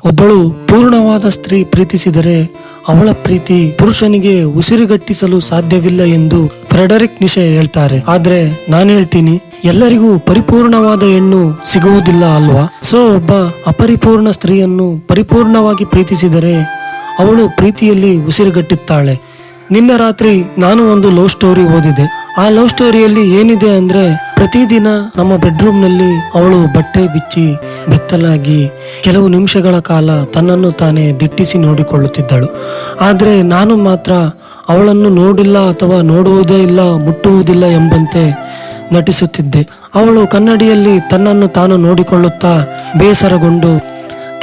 ಒಬ್ಬಳು ಪೂರ್ಣವಾದ ಸ್ತ್ರೀ ಪ್ರೀತಿಸಿದರೆ ಅವಳ ಪ್ರೀತಿ ಪುರುಷನಿಗೆ ಉಸಿರುಗಟ್ಟಿಸಲು ಸಾಧ್ಯವಿಲ್ಲ ಎಂದು ಫ್ರೆಡರಿಕ್ ನಿಶೆ ಹೇಳ್ತಾರೆ. ಆದ್ರೆ ನಾನು ಹೇಳ್ತೀನಿ, ಎಲ್ಲರಿಗೂ ಪರಿಪೂರ್ಣವಾದ ಹೆಣ್ಣು ಸಿಗುವುದಿಲ್ಲ ಅಲ್ವಾ? ಸೊ ಒಬ್ಬ ಅಪರಿಪೂರ್ಣ ಸ್ತ್ರೀಯನ್ನು ಪರಿಪೂರ್ಣವಾಗಿ ಪ್ರೀತಿಸಿದರೆ ಅವಳು ಪ್ರೀತಿಯಲ್ಲಿ ಉಸಿರುಗಟ್ಟುತ್ತಾಳೆ. ನಿನ್ನೆ ರಾತ್ರಿ ನಾನು ಒಂದು ಲವ್ ಸ್ಟೋರಿ ಓದಿದೆ. ಆ ಲವ್ ಸ್ಟೋರಿಯಲ್ಲಿ ಏನಿದೆ ಅಂದ್ರೆ, ಪ್ರತಿದಿನ ನಮ್ಮ ಬೆಡ್ರೂಮ್ ನಲ್ಲಿ ಅವಳು ಬಟ್ಟೆ ಬಿಚ್ಚಿ ಬೆತ್ತಲಾಗಿ ಕೆಲವು ನಿಮಿಷಗಳ ಕಾಲ ತನ್ನನ್ನು ತಾನೇ ದಿಟ್ಟಿಸಿ ನೋಡಿಕೊಳ್ಳುತ್ತಿದ್ದಳು. ಆದ್ರೆ ನಾನು ಮಾತ್ರ ಅವಳನ್ನು ನೋಡಿಲ್ಲ ಅಥವಾ ನೋಡುವುದೇ ಇಲ್ಲ, ಮುಟ್ಟುವುದಿಲ್ಲ ಎಂಬಂತೆ ನಟಿಸುತ್ತಿದ್ದೆ. ಅವಳು ಕನ್ನಡಿಯಲ್ಲಿ ತನ್ನನ್ನು ತಾನು ನೋಡಿಕೊಳ್ಳುತ್ತಾ ಬೇಸರಗೊಂಡು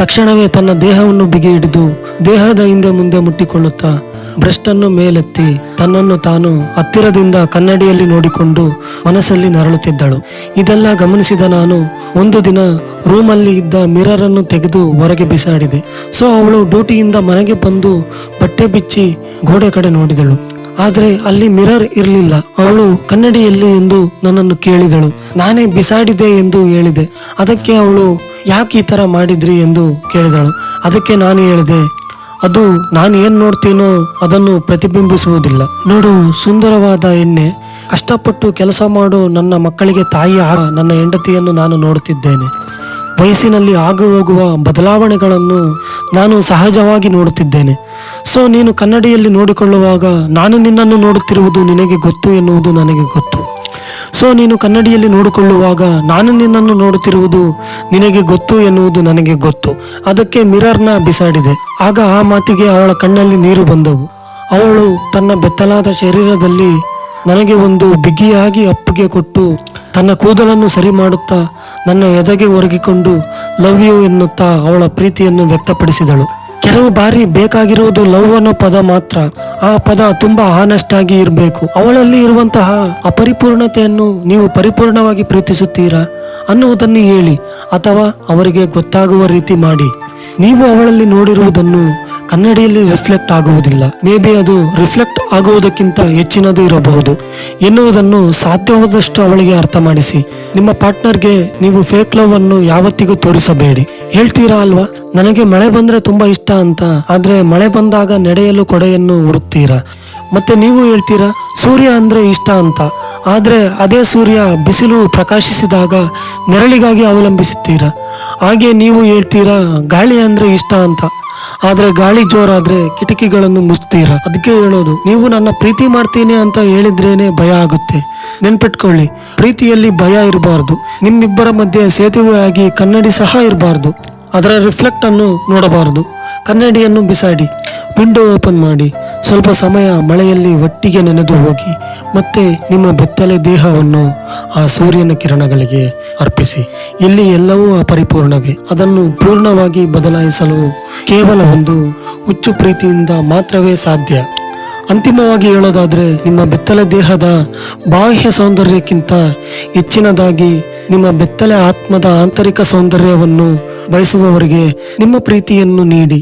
ತಕ್ಷಣವೇ ತನ್ನ ದೇಹವನ್ನು ಬಿಗಿ ಹಿಡಿದು ದೇಹದ ಹಿಂದೆ ಮುಂದೆ ಮುಟ್ಟಿಕೊಳ್ಳುತ್ತಾ ಬ್ರೆಸ್ಟನ್ನು ಮೇಲೆತ್ತಿ ತನ್ನನ್ನು ತಾನು ಹತ್ತಿರದಿಂದ ಕನ್ನಡಿಯಲ್ಲಿ ನೋಡಿಕೊಂಡು ಮನಸ್ಸಲ್ಲಿ ನರಳುತ್ತಿದ್ದಳು. ಇದೆಲ್ಲ ಗಮನಿಸಿದ ನಾನು ಒಂದು ದಿನ ರೂಮಲ್ಲಿ ಇದ್ದ ಮಿರರ್ ಅನ್ನು ತೆಗೆದು ಹೊರಗೆ ಬಿಸಾಡಿದೆ. ಸೊ ಅವಳು ಡ್ಯೂಟಿಯಿಂದ ಮನೆಗೆ ಬಂದು ಬಟ್ಟೆ ಬಿಚ್ಚಿ ಗೋಡೆ ಕಡೆ ನೋಡಿದಳು. ಆದ್ರೆ ಅಲ್ಲಿ ಮಿರರ್ ಇರಲಿಲ್ಲ. ಅವಳು ಕನ್ನಡಿಯಲ್ಲಿ ಎಂದು ನನ್ನನ್ನು ಕೇಳಿದಳು. ನಾನೇ ಬಿಸಾಡಿದೆ ಎಂದು ಹೇಳಿದೆ. ಅದಕ್ಕೆ ಅವಳು ಯಾಕೆ ಈ ತರ ಮಾಡಿದ್ರಿ ಎಂದು ಕೇಳಿದಳು. ಅದಕ್ಕೆ ನಾನು ಹೇಳಿದೆ, ಅದು ನಾನು ಏನ್ ನೋಡ್ತೀನೋ ಅದನ್ನು ಪ್ರತಿಬಿಂಬಿಸುವುದಿಲ್ಲ. ನೋಡು, ಸುಂದರವಾದ ಎಣ್ಣೆ, ಕಷ್ಟಪಟ್ಟು ಕೆಲಸ ಮಾಡೋ ನನ್ನ ಮಕ್ಕಳಿಗೆ ತಾಯಿ ನನ್ನ ಹೆಂಡತಿಯನ್ನು ನಾನು ನೋಡುತ್ತಿದ್ದೇನೆ. ವಯಸ್ಸಿನಲ್ಲಿ ಆಗು ಹೋಗುವ ಬದಲಾವಣೆಗಳನ್ನು ನಾನು ಸಹಜವಾಗಿ ನೋಡುತ್ತಿದ್ದೇನೆ. ಸೊ ನೀನು ಕನ್ನಡಿಯಲ್ಲಿ ನೋಡಿಕೊಳ್ಳುವಾಗ ನಾನು ನಿನ್ನನ್ನು ನೋಡುತ್ತಿರುವುದು ನಿನಗೆ ಗೊತ್ತು ಎನ್ನುವುದು ನನಗೆ ಗೊತ್ತು. ಸೊ ನೀನು ಕನ್ನಡಿಯಲ್ಲಿ ನೋಡಿಕೊಳ್ಳುವಾಗ ನಾನು ನಿನ್ನನ್ನು ನೋಡುತ್ತಿರುವುದು ನಿನಗೆ ಗೊತ್ತು ಎನ್ನುವುದು ನನಗೆ ಗೊತ್ತು. ಅದಕ್ಕೆ ಮಿರರ್ನ ಬಿಸಾಡಿದೆ. ಆಗ ಆ ಮಾತಿಗೆ ಅವಳ ಕಣ್ಣಲ್ಲಿ ನೀರು ಬಂದವು. ಅವಳು ತನ್ನ ಬೆತ್ತಲಾದ ಶರೀರದಲ್ಲಿ ನನಗೆ ಒಂದು ಬಿಗಿಯಾಗಿ ಅಪ್ಪಿಗೆ ಕೊಟ್ಟು ತನ್ನ ಕೂದಲನ್ನು ಸರಿ ಮಾಡುತ್ತಾ ನನ್ನ ಎದೆಗೆ ಒರಗಿಕೊಂಡು ಲವ್ ಯು ಎನ್ನುತ್ತಾ ಅವಳ ಪ್ರೀತಿಯನ್ನು ವ್ಯಕ್ತಪಡಿಸಿದಳು. ಕೆಲವು ಬಾರಿ ಬೇಕಾಗಿರುವುದು ಲವ್ ಅನ್ನೋ ಪದ ಮಾತ್ರ. ಆ ಪದ ತುಂಬಾ ಆನೆಸ್ಟ್ ಆಗಿ ಇರಬೇಕು. ಅವಳಲ್ಲಿ ಇರುವಂತಹ ಅಪರಿಪೂರ್ಣತೆಯನ್ನು ನೀವು ಪರಿಪೂರ್ಣವಾಗಿ ಪ್ರೀತಿಸುತ್ತೀರಾ ಅನ್ನುವುದನ್ನು ಹೇಳಿ, ಅಥವಾ ಅವರಿಗೆ ಗೊತ್ತಾಗುವ ರೀತಿ ಮಾಡಿ. ನೀವು ಅವಳಲ್ಲಿ ನೋಡಿರುವುದನ್ನು ಕನ್ನಡಿಯಲ್ಲಿ ರಿಫ್ಲೆಕ್ಟ್ ಆಗುವುದಿಲ್ಲ. ಮೇ ಬಿ ಅದು ರಿಫ್ಲೆಕ್ಟ್ ಆಗುವುದಕ್ಕಿಂತ ಹೆಚ್ಚಿನದು ಇರಬಹುದು ಎನ್ನುವುದನ್ನು ಸಾಧ್ಯವಾದಷ್ಟು ಅವಳಿಗೆ ಅರ್ಥ ಮಾಡಿಸಿ. ನಿಮ್ಮ ಪಾರ್ಟ್ನರ್ಗೆ ನೀವು ಫೇಕ್ ಲವ್ ಅನ್ನು ಯಾವತ್ತಿಗೂ ತೋರಿಸಬೇಡಿ. ಹೇಳ್ತೀರಾ ಅಲ್ವಾ, ನನಗೆ ಮಳೆ ಬಂದ್ರೆ ತುಂಬಾ ಇಷ್ಟ ಅಂತ, ಆದ್ರೆ ಮಳೆ ಬಂದಾಗ ನಡೆಯಲು ಕೊಡೆಯನ್ನು ಹುಡುಕ್ತೀರಾ. ಮತ್ತೆ ನೀವು ಹೇಳ್ತೀರಾ ಸೂರ್ಯ ಅಂದ್ರೆ ಇಷ್ಟ ಅಂತ, ಆದ್ರೆ ಅದೇ ಸೂರ್ಯ ಬಿಸಿಲು ಪ್ರಕಾಶಿಸಿದಾಗ ನೆರಳಿಗಾಗಿ ಅವಲಂಬಿಸುತ್ತೀರಾ. ಹಾಗೆ ನೀವು ಹೇಳ್ತೀರಾ ಗಾಳಿ ಅಂದ್ರೆ ಇಷ್ಟ ಅಂತ, ಆದ್ರೆ ಗಾಳಿ ಜೋರಾದ್ರೆ ಕಿಟಕಿಗಳನ್ನು ಮುಚ್ತೀರಾ. ಅದಕ್ಕೆ ಹೇಳೋದು, ನೀವು ನನ್ನ ಪ್ರೀತಿ ಮಾಡ್ತೀನಿ ಅಂತ ಹೇಳಿದ್ರೇನೆ ಭಯ ಆಗುತ್ತೆ. ನೆನ್ಪಿಟ್ಕೊಳ್ಳಿ, ಪ್ರೀತಿಯಲ್ಲಿ ಭಯ ಇರಬಾರ್ದು. ನಿಮ್ಮಿಬ್ಬರ ಮಧ್ಯೆ ಸೇತುವೆ ಆಗಿ ಕನ್ನಡಿ ಸಹ ಇರಬಾರ್ದು. ಅದರ ರಿಫ್ಲೆಕ್ಟ್ ಅನ್ನು ನೋಡಬಾರದು. ಕನ್ನಡಿಯನ್ನು ಬಿಸಾಡಿ, ವಿಂಡೋ ಓಪನ್ ಮಾಡಿ, ಸ್ವಲ್ಪ ಸಮಯ ಮಳೆಯಲ್ಲಿ ಒಟ್ಟಿಗೆ ನೆನೆದು ಹೋಗಿ, ಮತ್ತೆ ನಿಮ್ಮ ಬೆತ್ತಲೆ ದೇಹವನ್ನು ಆ ಸೂರ್ಯನ ಕಿರಣಗಳಿಗೆ ಅರ್ಪಿಸಿ. ಇಲ್ಲಿ ಎಲ್ಲವೂ ಅಪರಿಪೂರ್ಣವೇ. ಅದನ್ನು ಪೂರ್ಣವಾಗಿ ಬದಲಾಯಿಸಲು ಕೇವಲ ಒಂದು ಹುಚ್ಚು ಪ್ರೀತಿಯಿಂದ ಮಾತ್ರವೇ ಸಾಧ್ಯ. ಅಂತಿಮವಾಗಿ ಹೇಳೋದಾದ್ರೆ, ನಿಮ್ಮ ಬೆತ್ತಲೆ ದೇಹದ ಬಾಹ್ಯ ಸೌಂದರ್ಯಕ್ಕಿಂತ ಹೆಚ್ಚಿನದಾಗಿ ನಿಮ್ಮ ಬೆತ್ತಲೆ ಆತ್ಮದ ಆಂತರಿಕ ಸೌಂದರ್ಯವನ್ನು ಬಯಸುವವರಿಗೆ ನಿಮ್ಮ ಪ್ರೀತಿಯನ್ನು ನೀಡಿ.